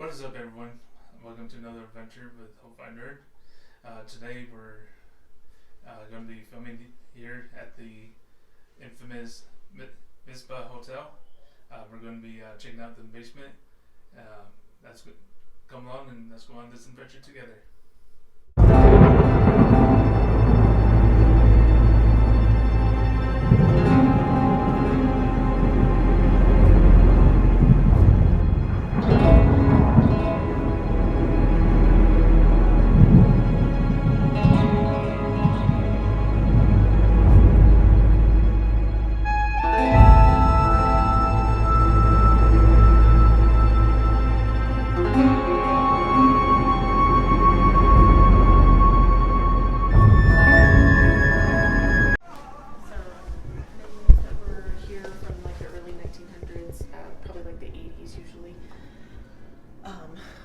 What is up, everyone? Welcome to another adventure with Hope Nerd. Today we're going to be filming here at the infamous Mizpah Hotel. We're going to be checking out the basement. That's good. Come along and let's go on this adventure together.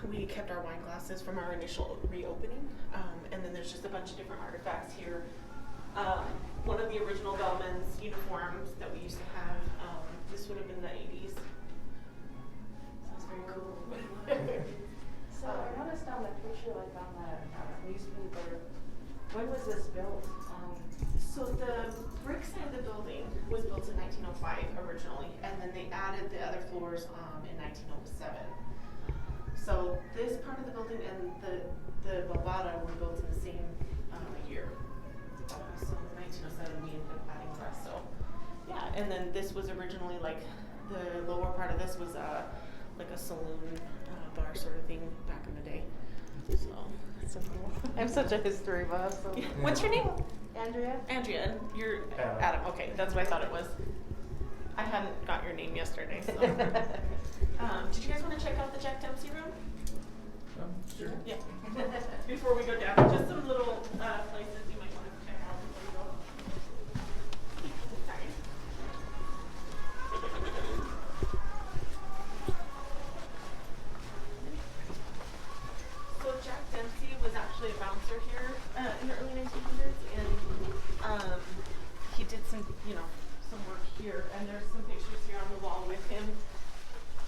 We kept our wine glasses from our initial reopening, and then there's just a bunch of different artifacts here. One of the original bellman's uniforms that we used to have, this would have been the 80s. So it's very cool. So I noticed on the picture, like on the newspaper, when was this built? So the brick side of the building was built in 1905 originally, and then they added the other floors in 1907. So this part of the building and the Bovada were built in the same year. So in 1907 we ended up adding the rest. So yeah, and then this was originally like the lower part of this was like a saloon bar sort of thing back in the day. So that's so cool. I'm such a history buff. So. Yeah. What's your name? Andrea? Andrea, and you're Adam. Okay, that's what I thought it was. I hadn't got your name yesterday, so. Did you guys want to check out the Jack Dempsey room? Sure. Yeah. Before we go down, just some little places you might want to check out before you go. Sorry. So Jack Dempsey was actually a bouncer here in the early 1900s, and he did some work here. And there's some pictures here on the wall with him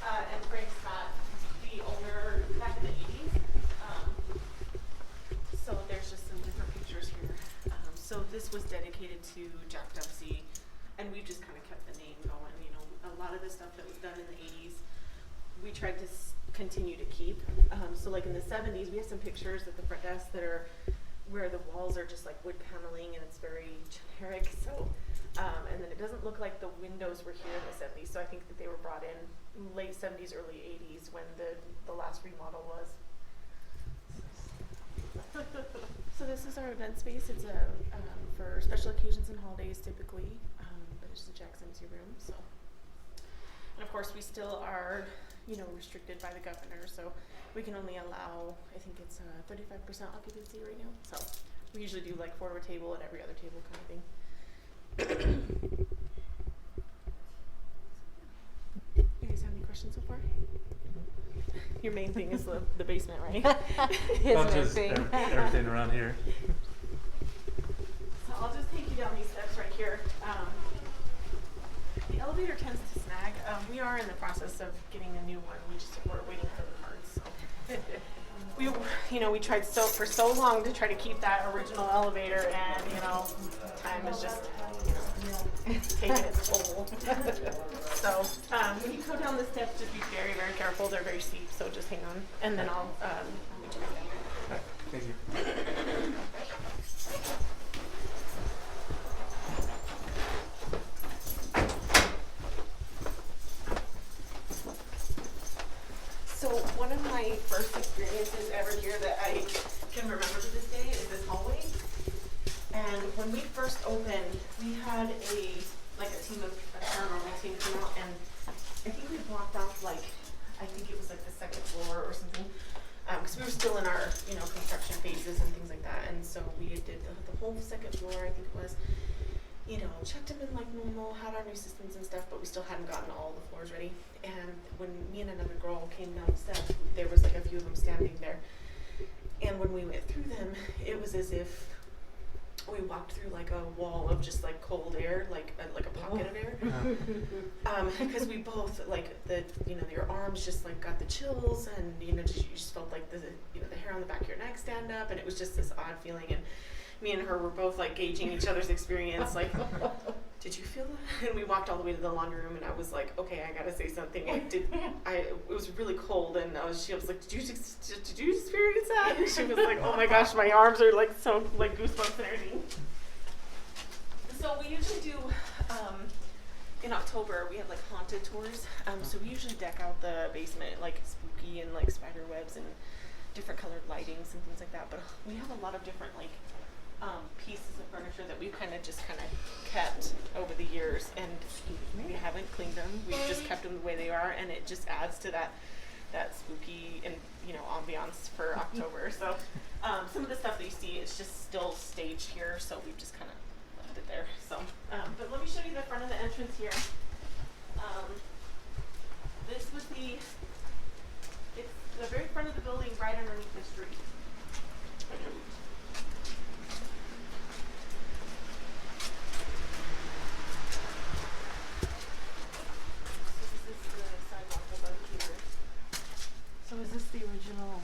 and Frank Scott, the owner back in the 80s. So there's just some different pictures here. So this was dedicated to Jack Dempsey, and we've just kind of kept the name going. You know, a lot of the stuff that was done in the 80s, we tried to continue to keep. So like in the 70s, we have some pictures at the front desk that are where the walls are just like wood paneling, and it's very generic. So, and then it doesn't look like the windows were here in the 70s. So I think that they were brought in late 70s, early 80s when the last remodel was. So this is our event space. It's for special occasions and holidays typically, but it's the Jack Dempsey room. So, and of course we still are, restricted by the governor. So we can only allow, I think it's 35% occupancy right now. So we usually do like forward table and every other table kind of thing. You guys have any questions so far? Your main thing is the basement, right? His main Just thing. everything around here. So I'll just take you down these steps right here. The elevator tends to snag. We are in the process of getting a new one. We're waiting for the parts. So. We tried for so long to try to keep that original elevator, and time is just taking its toll. So when you go down the steps, just be very, very careful. They're very steep, so just hang on, and then I'll. Thank you. So one of my first experiences ever here that I can remember to this day is this hallway. And when we first opened, we had a paranormal team come out, and I think we blocked off I think it was like the second floor or something, because we were still in our construction phases and things like that. And so we did the whole second floor, I think it was. Checked them in like normal, had our new systems and stuff, but we still hadn't gotten all the floors ready. And when me and another girl came down the steps, there was like a few of them standing there. And when we went through them, it was as if we walked through like a wall of just like cold air, like a pocket of air. Because we both like your arms just like got the chills, and you just felt like the hair on the back of your neck stand up, and it was just this odd feeling. And me and her were both like gauging each other's experience, like, did you feel that? And we walked all the way to the laundry room, and I was like, okay, I gotta say something. It was really cold, and she was like, did you experience that? And she was like, oh my gosh, my arms are like so like goosebumps and everything. So we usually do in October we have like haunted tours. So we usually deck out the basement like spooky and like spider webs and different colored lightings and things like that. But we have a lot of different like pieces of furniture that we've kind of kept over the years, and we haven't cleaned them. We've just kept them the way they are, and it just adds to that spooky and ambiance for October. So some of the stuff that you see is just still staged here, so we've just kind of left it there. So but let me show you the front of the entrance here. This was it's the very front of the building, right underneath the street. So is this the original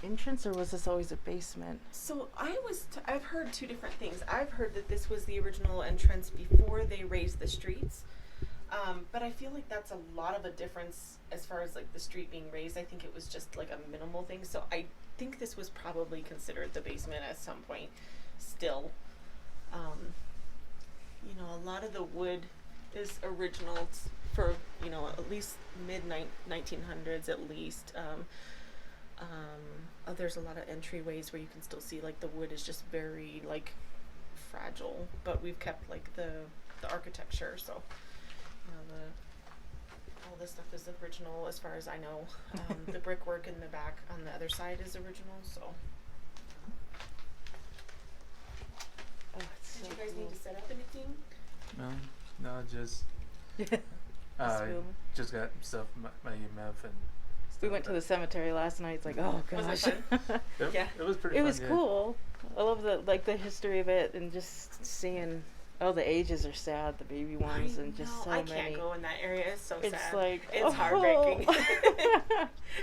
entrance, or was this always a basement? So I've heard two different things. I've heard that this was the original entrance before they raised the streets. But I feel like that's a lot of a difference as far as like the street being raised. I think it was just like a minimal thing. So I think this was probably considered the basement at some point still. A lot of the wood is original for, at least mid-1900s at least. There's a lot of entryways where you can still see like the wood is just very like fragile, but we've kept like the architecture, so all this stuff is original as far as I know. The brickwork in the back on the other side is original, so. Oh, it's Did so you guys cool. need to set up anything? No, just just got stuff, my EMF and stuff. We went to the cemetery last night. It's like, oh Was gosh. it fun? Yeah. It was pretty It fun, was yeah. cool. I love the history of it, and just seeing. Oh, the ages are sad, the baby ones, and just so I many. can't go in that area. It's so It's sad. like, It's oh. heartbreaking.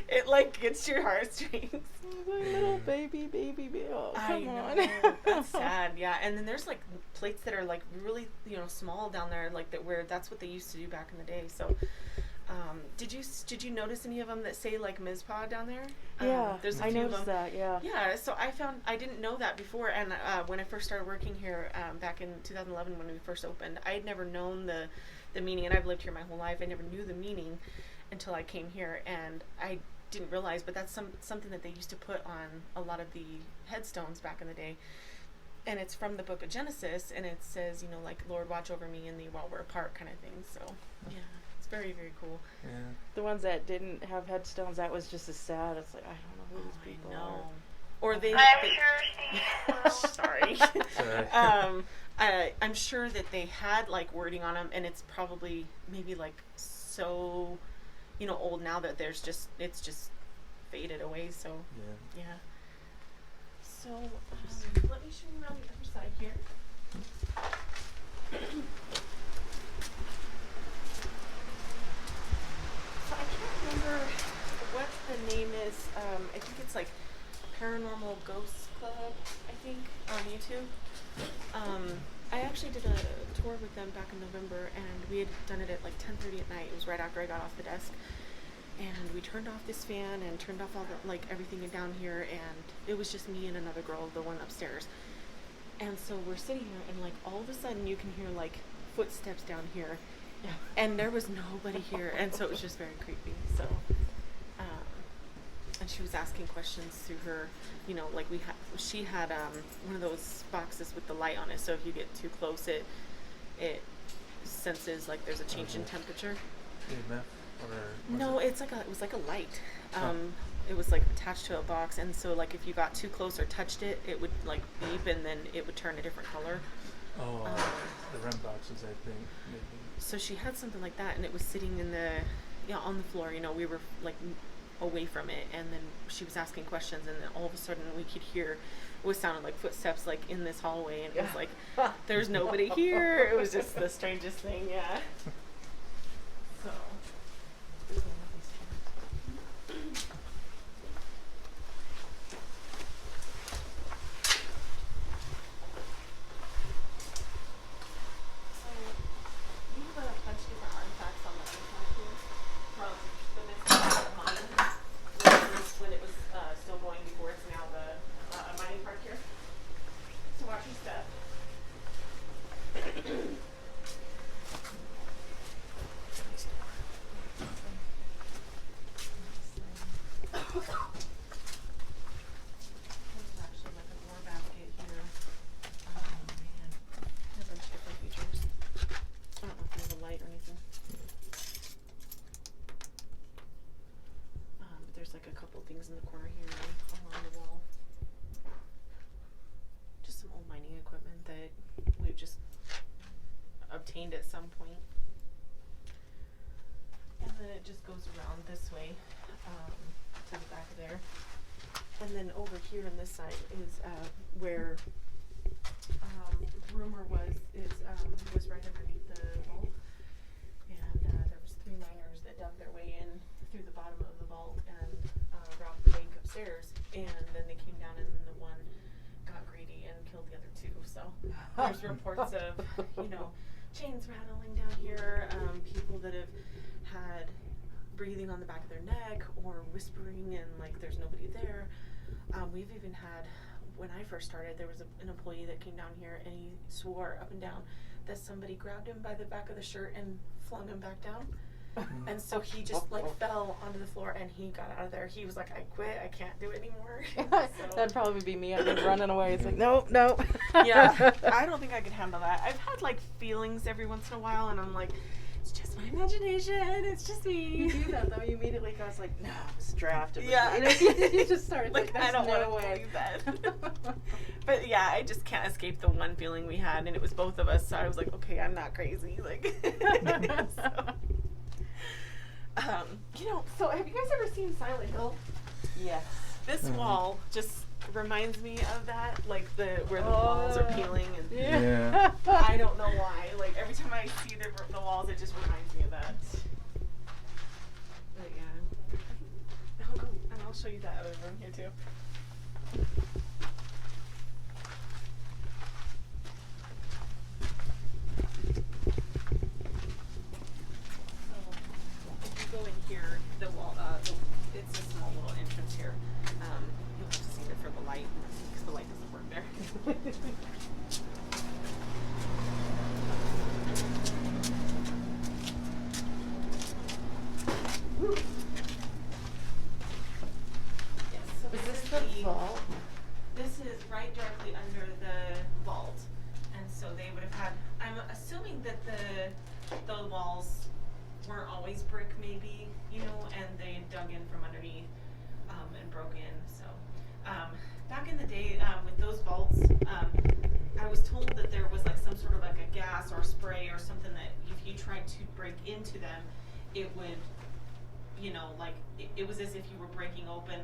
It like gets your heartstrings. Little baby. Oh, come on. That's sad. Yeah, and then there's like plates that are like really small down there, like that's what they used to do back in the day. So, did you notice any of them that say like Mizpah down there? Yeah, there's a I few of noticed them. that. Yeah. Yeah, so I didn't know that before, and when I first started working here back in 2011 when we first opened, I had never known the meaning, and I've lived here my whole life. I never knew the meaning until I came here, and I didn't realize, but that's something that they used to put on a lot of the headstones back in the day, and it's from the book of Genesis, and it says, like, Lord, watch over me and thee while we're apart kind of thing, so yeah. Very, very cool. Yeah. The ones that didn't have headstones, that was just as sad. It's like, I don't know who these people are. Or they. Sorry. Sorry. I'm sure that they had like wording on them, and it's probably maybe like so, old now that it's just faded away. So yeah. So let me show you around the other side here. So I can't remember what the name is. I think it's like Paranormal Ghost Club, I think, on YouTube. I actually did a tour with them back in November, and we had done it at like 10:30 at night. It was right after I got off the desk. And we turned off this fan and turned off all the, like, everything down here, and it was just me and another girl, the one upstairs. And so we're sitting here, and like all of a sudden you can hear like footsteps down here. And there was nobody here, and so it was just very creepy. So, and she was asking questions through her, like she had one of those boxes with the light on it. So if you get too close, it senses like there's a change in temperature. EMF No, it was like a light. It was like attached to a box, and so like if you got too close or touched it, it would like beep, and then it would turn a different color. The REM boxes, I think, maybe. So she had something like that, and it was sitting in on the floor. We were like away from it, and then she was asking questions, and then all of a sudden we could hear what sounded like footsteps like in this hallway, and it was like there's nobody here. It was just the strangest thing. Yeah. So. Things in the corner here along the wall. Just some old mining equipment that we've just obtained at some point. And then it just goes around this way to the back of there. And then over here on this side is where rumor was right underneath the vault. And there was 3 miners that dug their way in through the bottom of the vault and robbed the bank upstairs, and then they came down and the one got greedy and killed the other 2. So there's reports of, chains rattling down here, people that have had breathing on the back of their neck or whispering and like there's nobody there. We've even had, when I first started, there was an employee that came down here and he swore up and down that somebody grabbed him by the back of the shirt and flung him back down. And so he just fell onto the floor and he got out of there. He was like, I quit, I can't do it anymore. So, that'd probably be me. I'd be running away. It's like, nope. yeah, I don't think I could handle that. I've had like feelings every once in a while and I'm like, it's just my imagination, it's just me. You do that though. You immediately go, like, no, it's draft. Yeah. You just start like, I don't want to believe that. But yeah, I just can't escape the one feeling we had, and it was both of us. So I was like, okay, I'm not crazy. Like, so have you guys ever seen Silent Hill? Yes. This wall just reminds me of that, like where the walls are peeling, and Yeah. I don't know why. Like every time I see the walls, it just reminds me of that. But yeah, I'll go and I'll show you that other room here too. Go in here, the wall, it's a small little entrance here. You'll have to see it for the light, because the light doesn't work there. Yes, so Is this the vault? This is right directly under the vault, and so they would have had, I'm assuming that the walls weren't always brick maybe, and they dug in from underneath and broke in. So back in the day with those vaults, I was told that there was like some sort of like a gas or spray or something that if you tried to break into them, it would, it was as if you were breaking open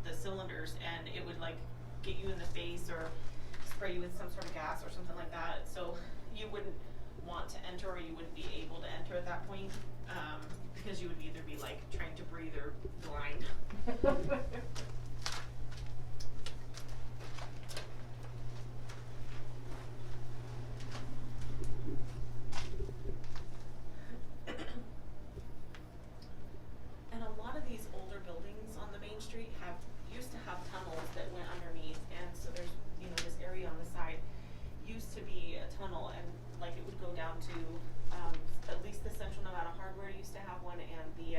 the cylinders and it would like get you in the face or spray you with some sort of gas or something like that. So you wouldn't want to enter or you wouldn't be able to enter at that point. Because you would either be like trying to breathe or blind. And a lot of these older buildings on the main street used to have tunnels that went underneath, and so there's this area on the side used to be a tunnel, and like it would go down to at least the Central Nevada Hardware used to have one, and the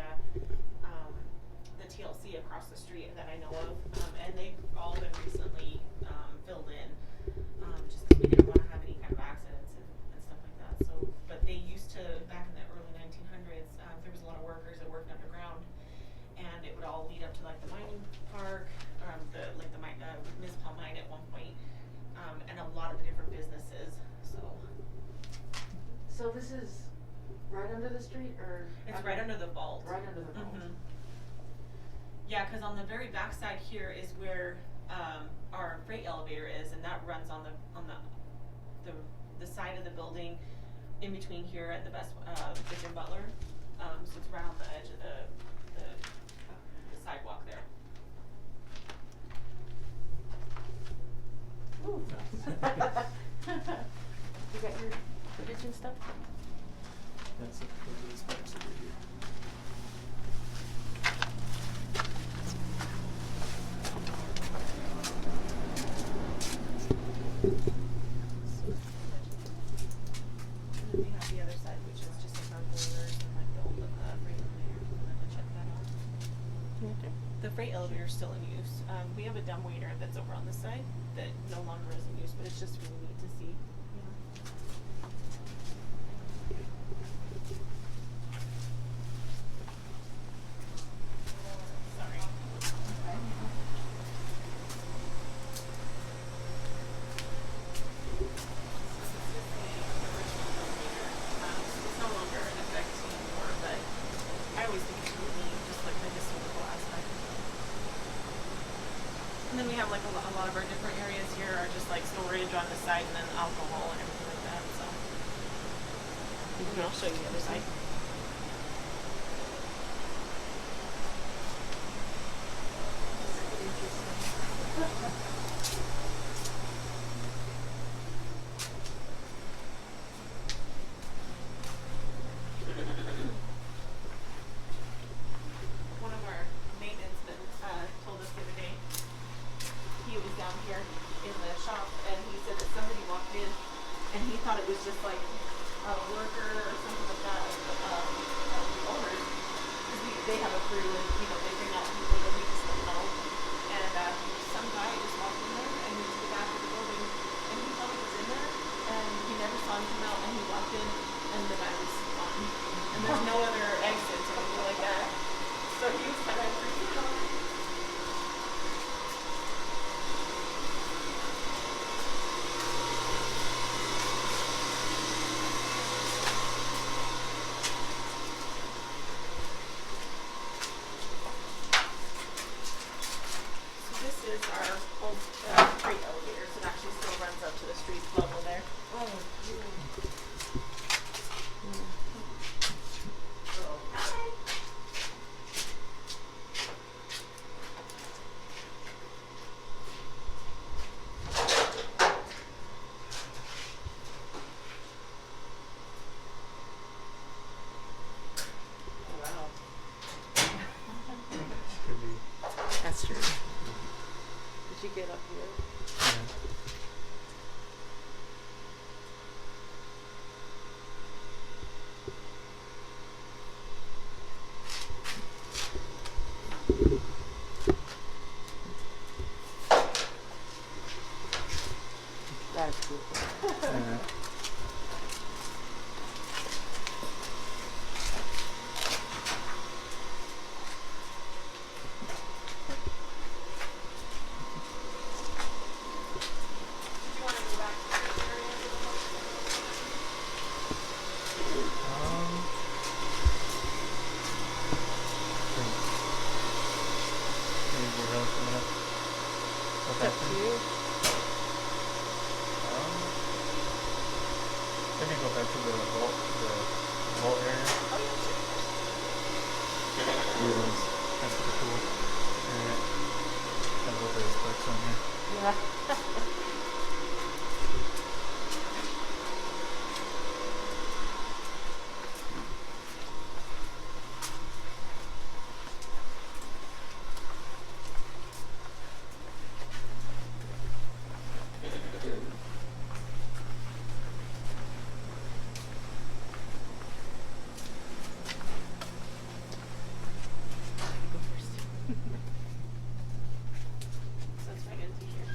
TLC across the street that I know of, and they've all been recently filled in, just because we didn't want to have any kind of accidents and stuff like that. So, but they used to, back in the early 1900s, there was a lot of workers that worked underground, and it would all lead up to like the mining park, the Mizpah mine at one point, and a lot of the different businesses. So this is right under the street, or? It's right under the vault. Right under the vault. Mm-hmm. Yeah, because on the very back side here is where our freight elevator is, and that runs on the side of the building, in between here at the Bridge and Butler. So it's right on the edge of the sidewalk there. Ooh. You got your footage and stuff? That's it. Those are the specs over here. And then we have the other side, which is just like our boilers and like the old freight elevator. If you wanted to check that out. Okay. The freight elevator is still in use. We have a dumbwaiter that's over on this side that no longer is in use, but it's just really neat to see. Sorry. It's no longer in effect anymore, but I always think it's really neat, just like the historical aspect. And then we have like a lot of our different areas here are just like storage on the side and then alcohol and everything like that, so. And I'll show you the other side. One of our maintenance men told us the other day, he was down here in the shop and he said that somebody walked in and he thought it was just like a worker or something like that of the owners. Because they have a crew and, you know, they bring out people that we just don't know. And some guy just walked in there and he was to the back of the building and he thought he was in there and he never saw him come out and he walked in and the guy was gone. And there's no other exits or anything like that. So he was kind of freaking out. So this is our old freight elevator. So it actually still runs up to the street level there. Oh, wow. Could be. That's true. Did you get up here? Yeah. That's cool. Yeah. Did you want to go back to the area of the hotel? Maybe we're really coming up. It's up to you. Maybe go back to the vault area. Oh, yeah, sure. That's pretty cool. Alright. Have a look at the specs on here. Yeah. Go first. So it's right into here.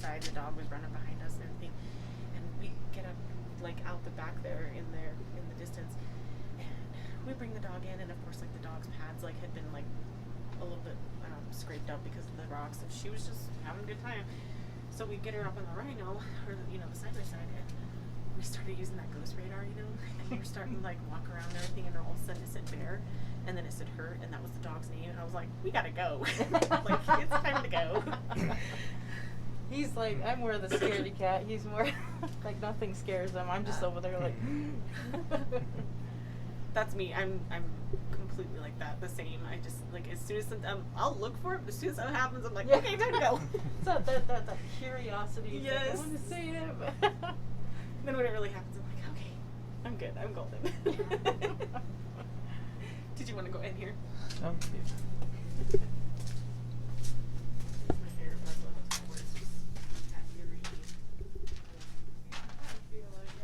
outside. The dog was running behind us and everything. And we get up, like, out the back there in the distance. And we bring the dog in, and of course, like, the dog's pads, like, had been, like, a little bit scraped up because of the rocks. And she was just having a good time. So we get her up on the Rhino, or, you know, the side-by-side, and we started using that ghost radar, you know, and we were starting to, like, walk around and everything, and all of a sudden it said bear, and then it said her, and that was the dog's name, and I was like, we gotta go. Like, it's time to go. He's like, I'm more the scaredy cat. He's more like nothing scares him. I'm just over there like. That's me. I'm completely like that. The same. I just like as soon as I'll look for it. But as soon as that happens, I'm like, Yeah. okay, time to go. So that curiosity. Is Yes. like, I want to see him. Then when it really happens, I'm like, okay, I'm good. I'm golden. Did you want to go in here? Oh, yeah. My favorite part of the where it's just that eerie. I feel like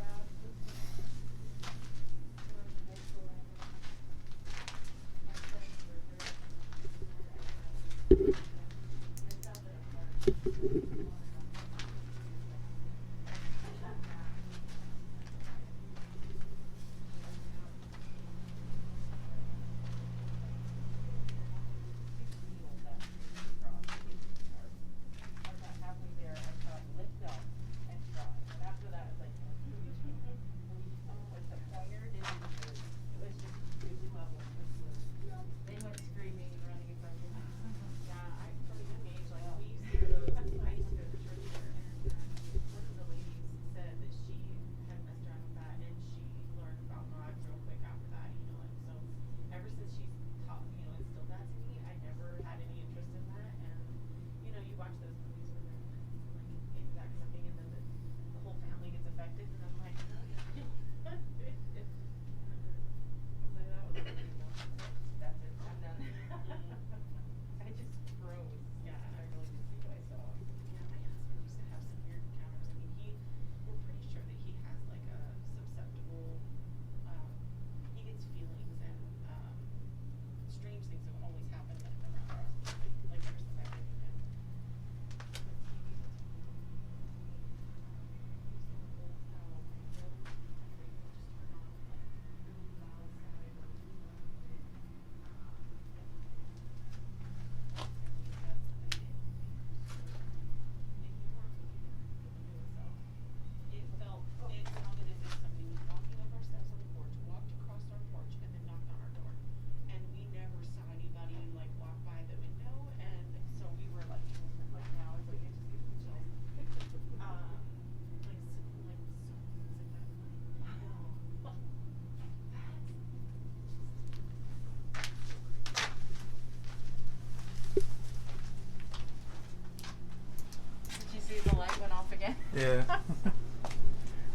Yeah.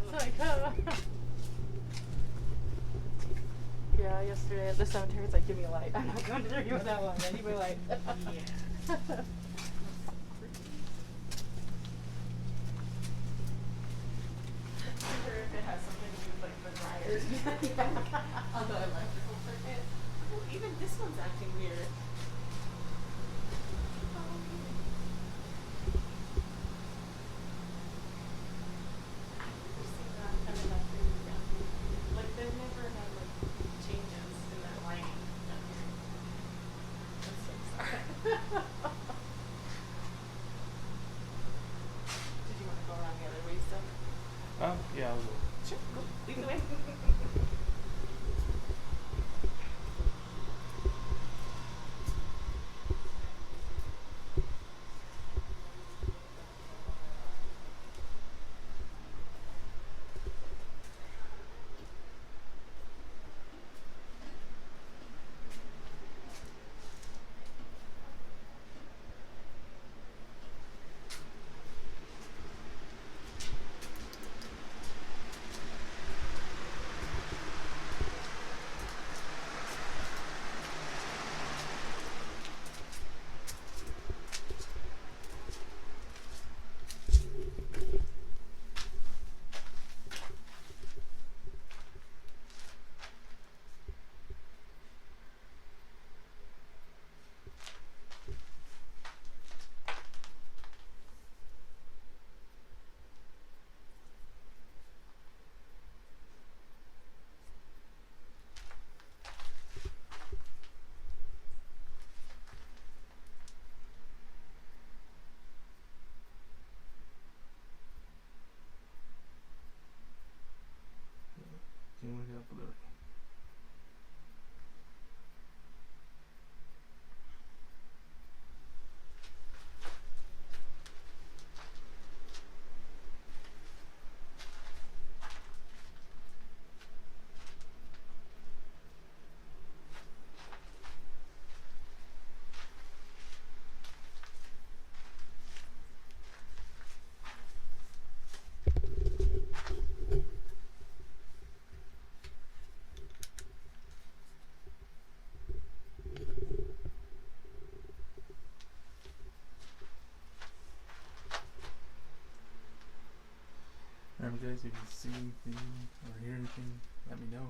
It's like, yeah, yesterday at the cemetery, it's like, give me a light. I'm not going through you with that one. I need my light. Yeah. I wonder if it has something to do with like the dryers. On the electrical circuit. Oh, even this one's acting weird. Like they've never had like changes in that lighting. That's so bizarre. Did you want to go around the other way still? Yeah, I'll go. Sure, go. Lead the way. for the. Remember, guys, if you see anything or hear anything, let me know.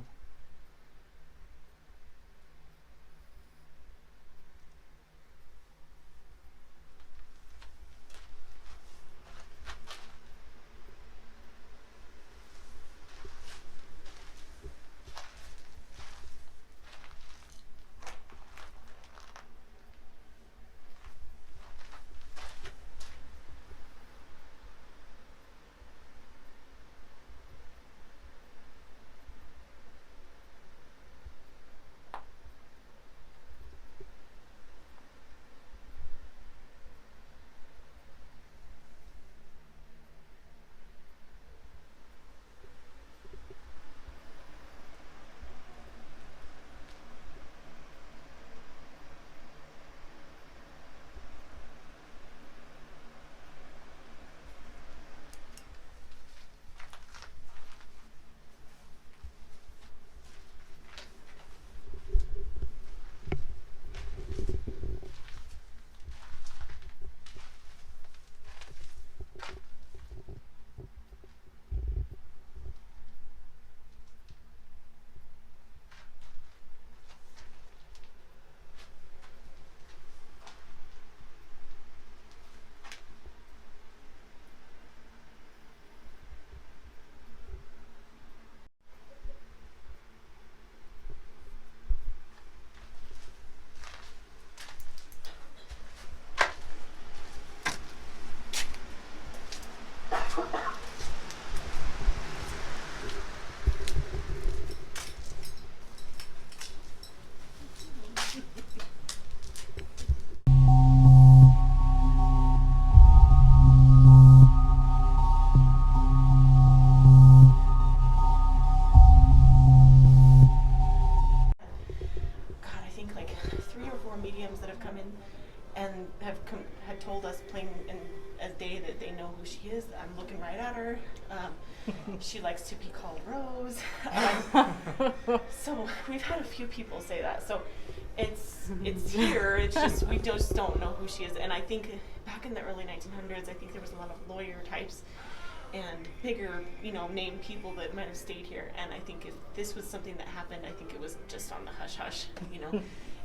And had told us plain and as day that they know who she is. I'm looking right at her. She likes to be called Rose. So we've had a few people say that. So it's here. It's just we just don't know who she is. And I think back in the early 1900s, I think there was a lot of lawyer types and bigger, named people that might have stayed here. And I think if this was something that happened, I think it was just on the hush hush.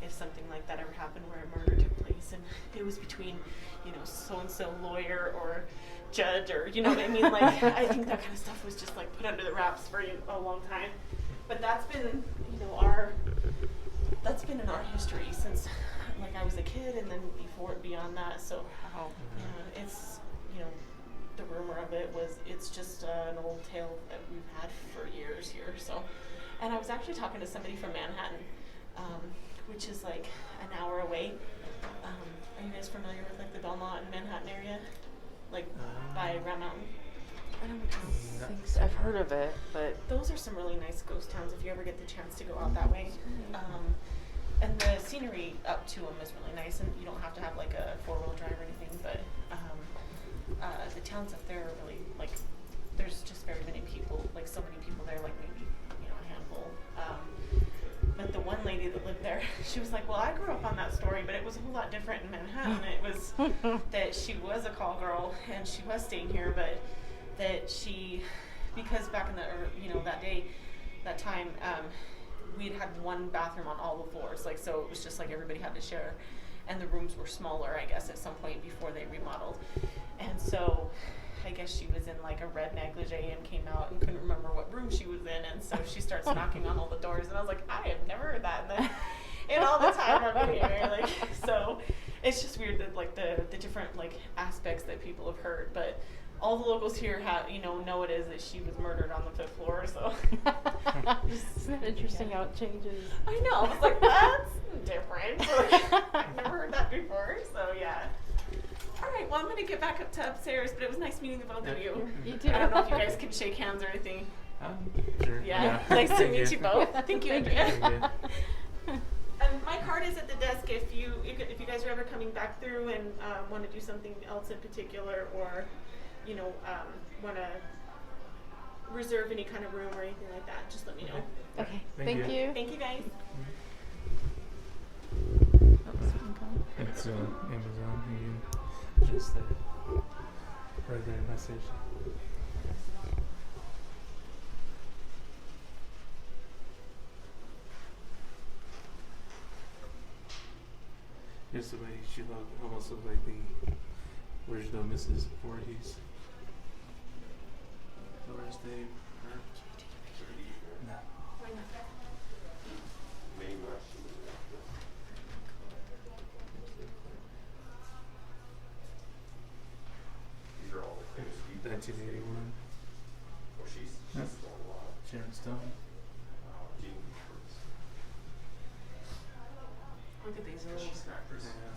If something like that ever happened where a murder took place and it was between, so-and-so lawyer or judge or, what I mean? Like, I think that kind of stuff was just like put under the wraps for a long time. But that's been, that's been in our history since like I was a kid and then beyond that. So, it's, the rumor of it was, it's just an old tale that we've had for years here. So, and I was actually talking to somebody from Manhattan, which is like an hour away. Are you guys familiar with like the Belmont and Manhattan area? Like by Round Mountain? I don't know. I've heard of it, but those are some really nice ghost towns if you ever get the chance to go out that way. And the scenery up to them is really nice, and you don't have to have like a 4-wheel drive or anything, but the towns up there are really like, there's just very many people, like so many people there, like maybe, a handful. But the one lady that lived there, she was like, well, I grew up on that story, but it was a whole lot different in Manhattan. It was that she was a call girl and she was staying here, but that she, because back in the, that time, we'd had one bathroom on all the floors. Like, so it was just like everybody had to share. And the rooms were smaller, I guess, at some point before they remodeled. And so I guess she was in like a red negligee and came out and couldn't remember what room she was in, and so she starts knocking on all the doors, and I was like, I have never heard that in all the time I've been here. Like, so it's just weird that like the different like aspects that people have heard, but all the locals here know it is that she was murdered on the 5th floor. So Isn't it interesting how it changes? I know. I was like, that's different. So, I've never heard that before. So yeah. All right. Well, I'm gonna get back up to upstairs, but it was nice meeting the both of you. You too. I don't know if you guys can shake hands or anything. Sure. Yeah. Nice to Thank meet you both. Thank you, Andrea. Thank you. And my card is at the desk if you guys are ever coming back through and want to do something else in particular, or want to reserve any kind of room or anything like that. Just let me know. Okay. Thank Thank you. you. Thank you, guys. Oops, I'm calling. It's Amazon. You can just write their message. Here's the way she almost looked like the original Mrs. Voorhees. Doris Day. No. Why not? These are all the things we 1981. she's Yeah. still alive. Sharon Stone. Jean Schwartz. Look at these little. She's an actress. Yeah.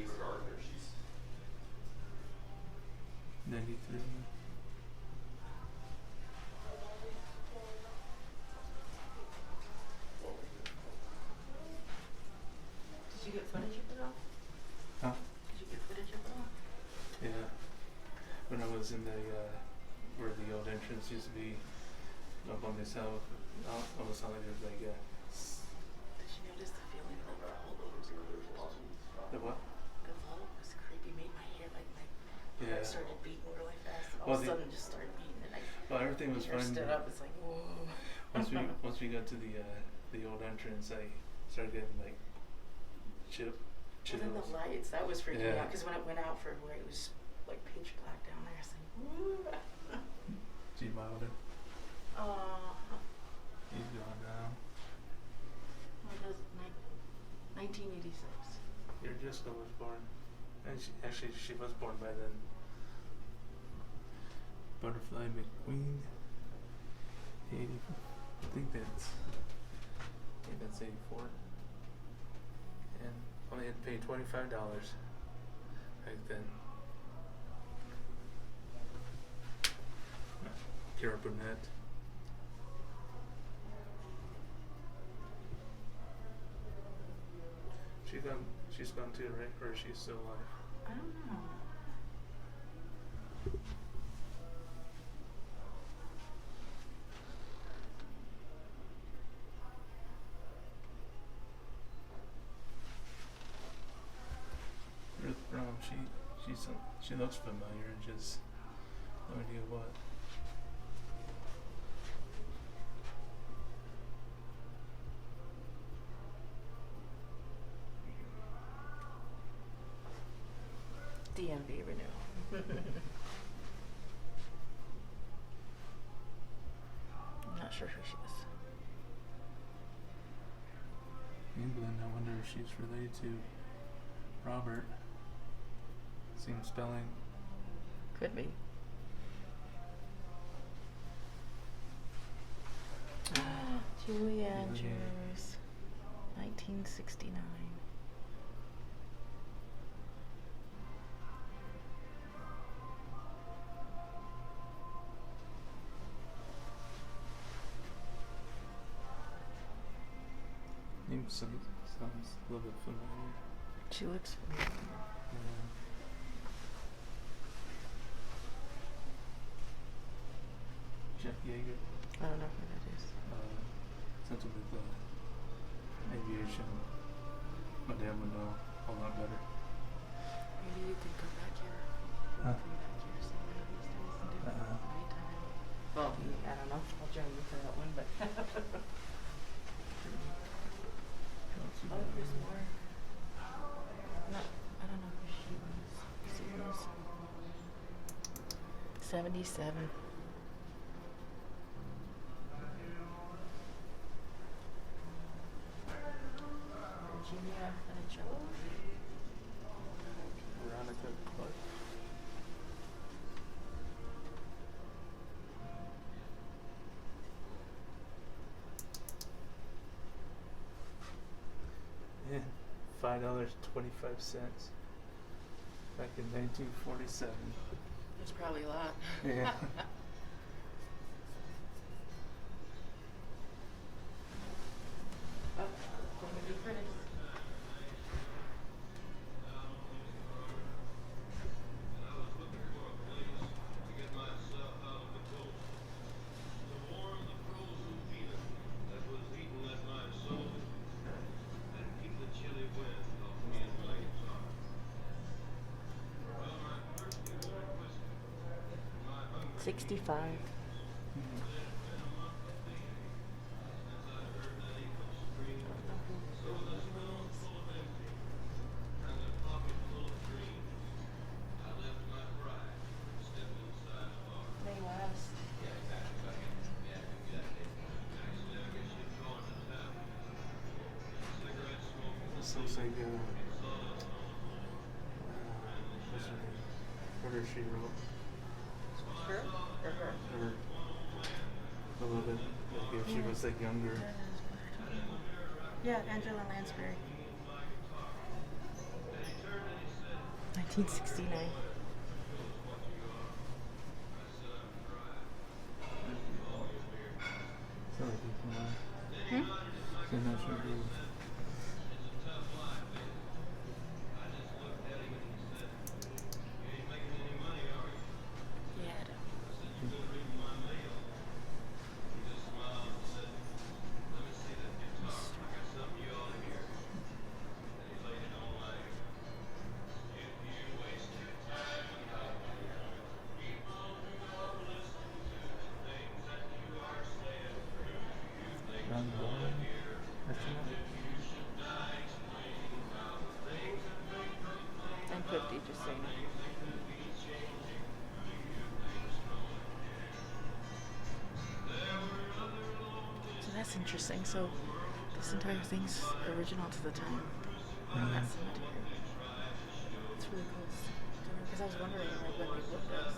Eva Gardner, she's 93. Did you get footage of it all? Huh? Did you get footage of it all? Yeah. When I was in the where the old entrance used to be up on this hill, almost sounded like there was like Did you notice the feeling of the whole the what? The vault was creepy. Made my hair my Yeah. heart started beating really fast. And all Well, of a the- sudden, just started beating, and Well, everything was hair fine. stood up. It's like whoa. Once we got to the old entrance, I started getting like chills. And then the lights, that was freaking me Yeah. out, because when it went out for where it was like pitch black down there, I was like, woo. G Wilder. He's gone now. What was 1986. Your Jessica was born. And she was born by then. Butterfly McQueen. 80. I think that's 84. And only had to pay $25 back then. Kira Burnett. She's gone too, right? Or is she still alive? I don't know. Ruth Brown, she looks familiar, just no idea what. DMV renewal. I'm not sure who she is. England, I wonder if she's related to Robert. Same spelling. Could be. Julie Andrews, 1969. Name sounds a little bit familiar. She looks familiar. Yeah. Jeff Yeager. I don't know who that is. Something with aviation. My dad would know a lot better. Maybe you can come back here. Huh? Come back here some of these days and do it nighttime. Well, I don't know. I'll join you for that one, but. Oh, there's more. No, I don't know who she was. She was 77. Virginia Funicello. Veronica Clark. $5.25 back in 1947. It's probably a lot. Yeah. Oh, going to be pretty. $65. They last. This looks like what's her name? Murder She Wrote. Her or her? Or a little bit like if she was like younger. Yeah, Angela Lansbury. 1969. So like you can so not sure who. Yeah, I don't. Around the bottom. And 50, just saying. So that's interesting. So this entire thing's original to the time. That cemetery. It's really cool. Because I was wondering like when they put this.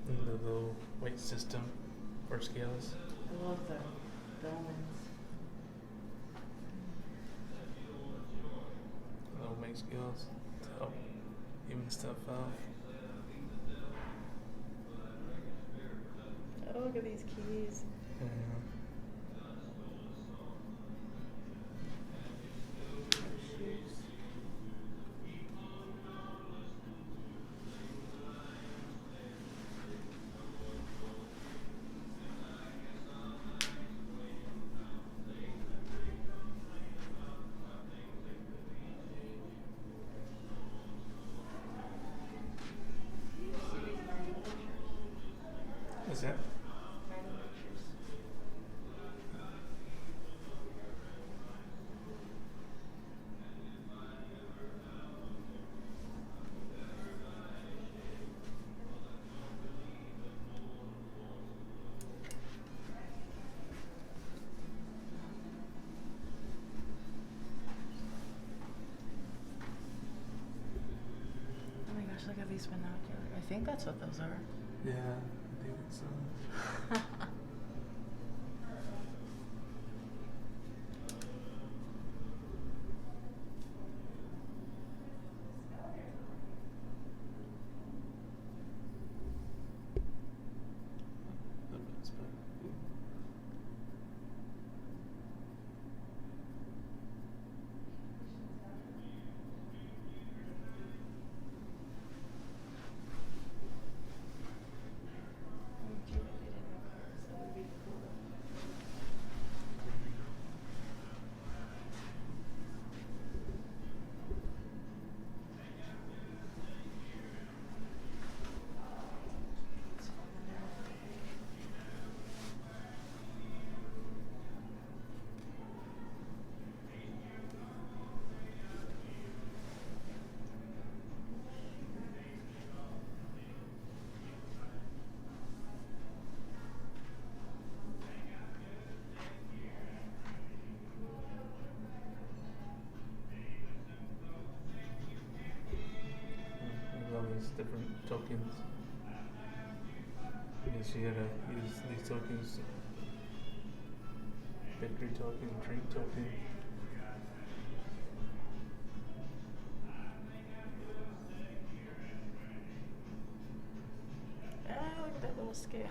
The little weight system for scales. I love the omens. Little weight scales to help even stuff out. Oh, look at these keys. Yeah. Shoes. Is that? Oh my gosh, look at these binoculars. I think that's what those are. Yeah, I think it's tokens. I guess you gotta use these tokens. Victory token, drink token. Ah, look at that little scale.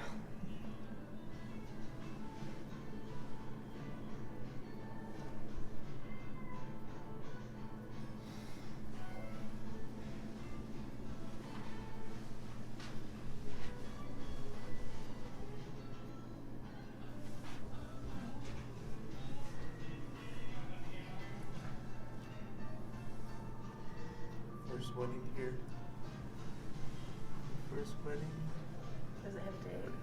First wedding here. First wedding. Does it have a date?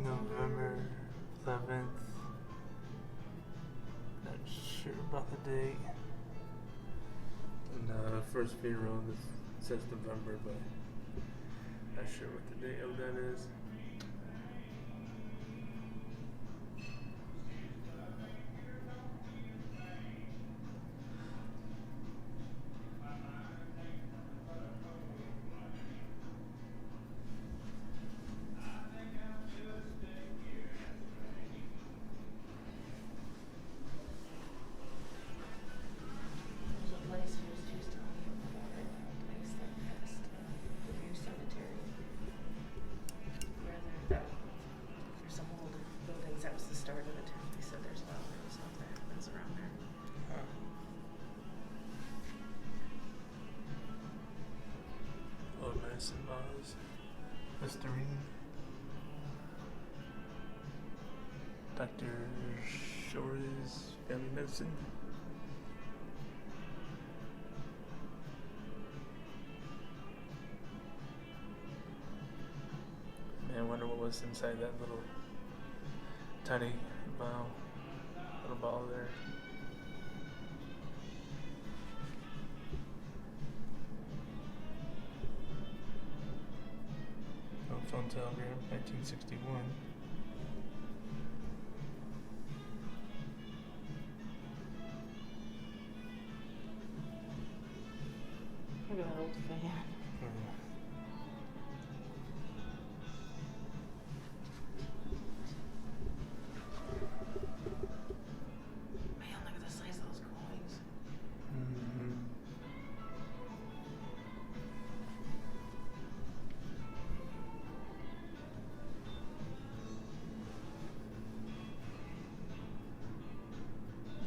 November 11th. Not sure about the date. And first funeral says November, but not sure what the date of that is. There's a place who was just telling me about it, a place that has the new cemetery. There's some old buildings, that was the start of the town. They said there's a lot of stuff that happens around there. Old medicine bottles. Listerine. Dr. Shore's family medicine. Man, I wonder what was inside that little tiny vial. Little bottle there. Oh, phone telegram, 1961. Look at that old fan. Man, look at the size of those coins. Mm-hmm.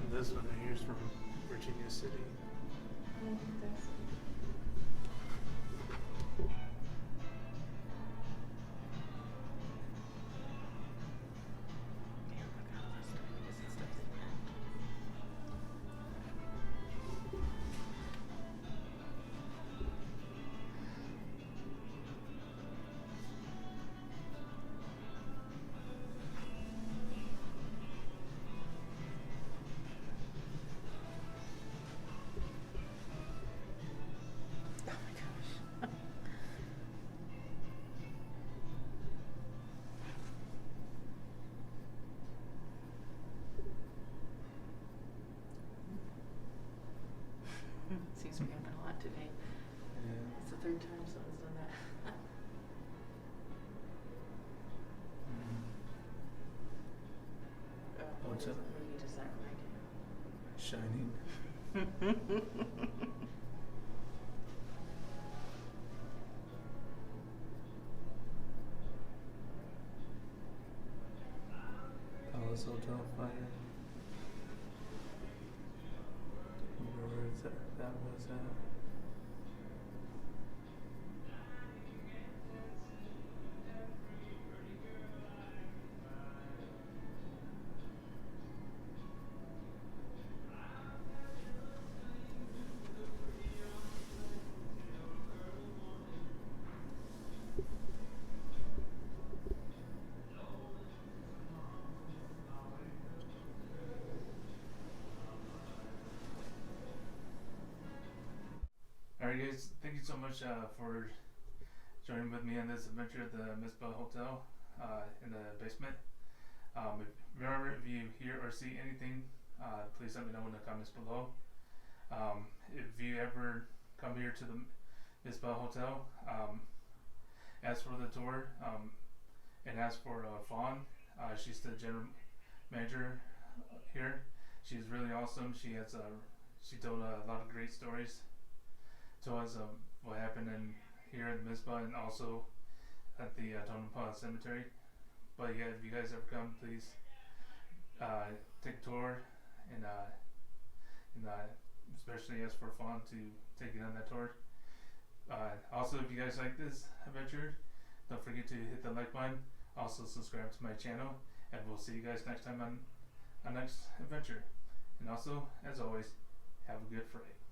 And this one right here is from Virginia City. That's man, look at all this stuff. This stuff's in that. Oh my gosh. Seems to be happening a lot today. Yeah. It's the third time someone's done that. What What's is up? it? What movie does that Shining. remind you? Palace Hotel fire. Where is that was at. Alright guys, thank you so much for joining with me on this adventure at the Mizpah Hotel in the basement. If you hear or see anything, please let me know in the comments below. If you ever come here to the Mizpah Hotel. As for the tour, and as for Fawn, she's the general manager here. She's really awesome. She told a lot of great stories to us of what happened here in Mizpah and also at the Tonopah Cemetery. But yeah, if you guys ever come, please take a tour and especially as for Fawn to take you on that tour. Also, if you guys like this adventure, don't forget to hit the like button. Also, subscribe to my channel, and we'll see you guys next time on our next adventure. And also, as always, have a good Friday.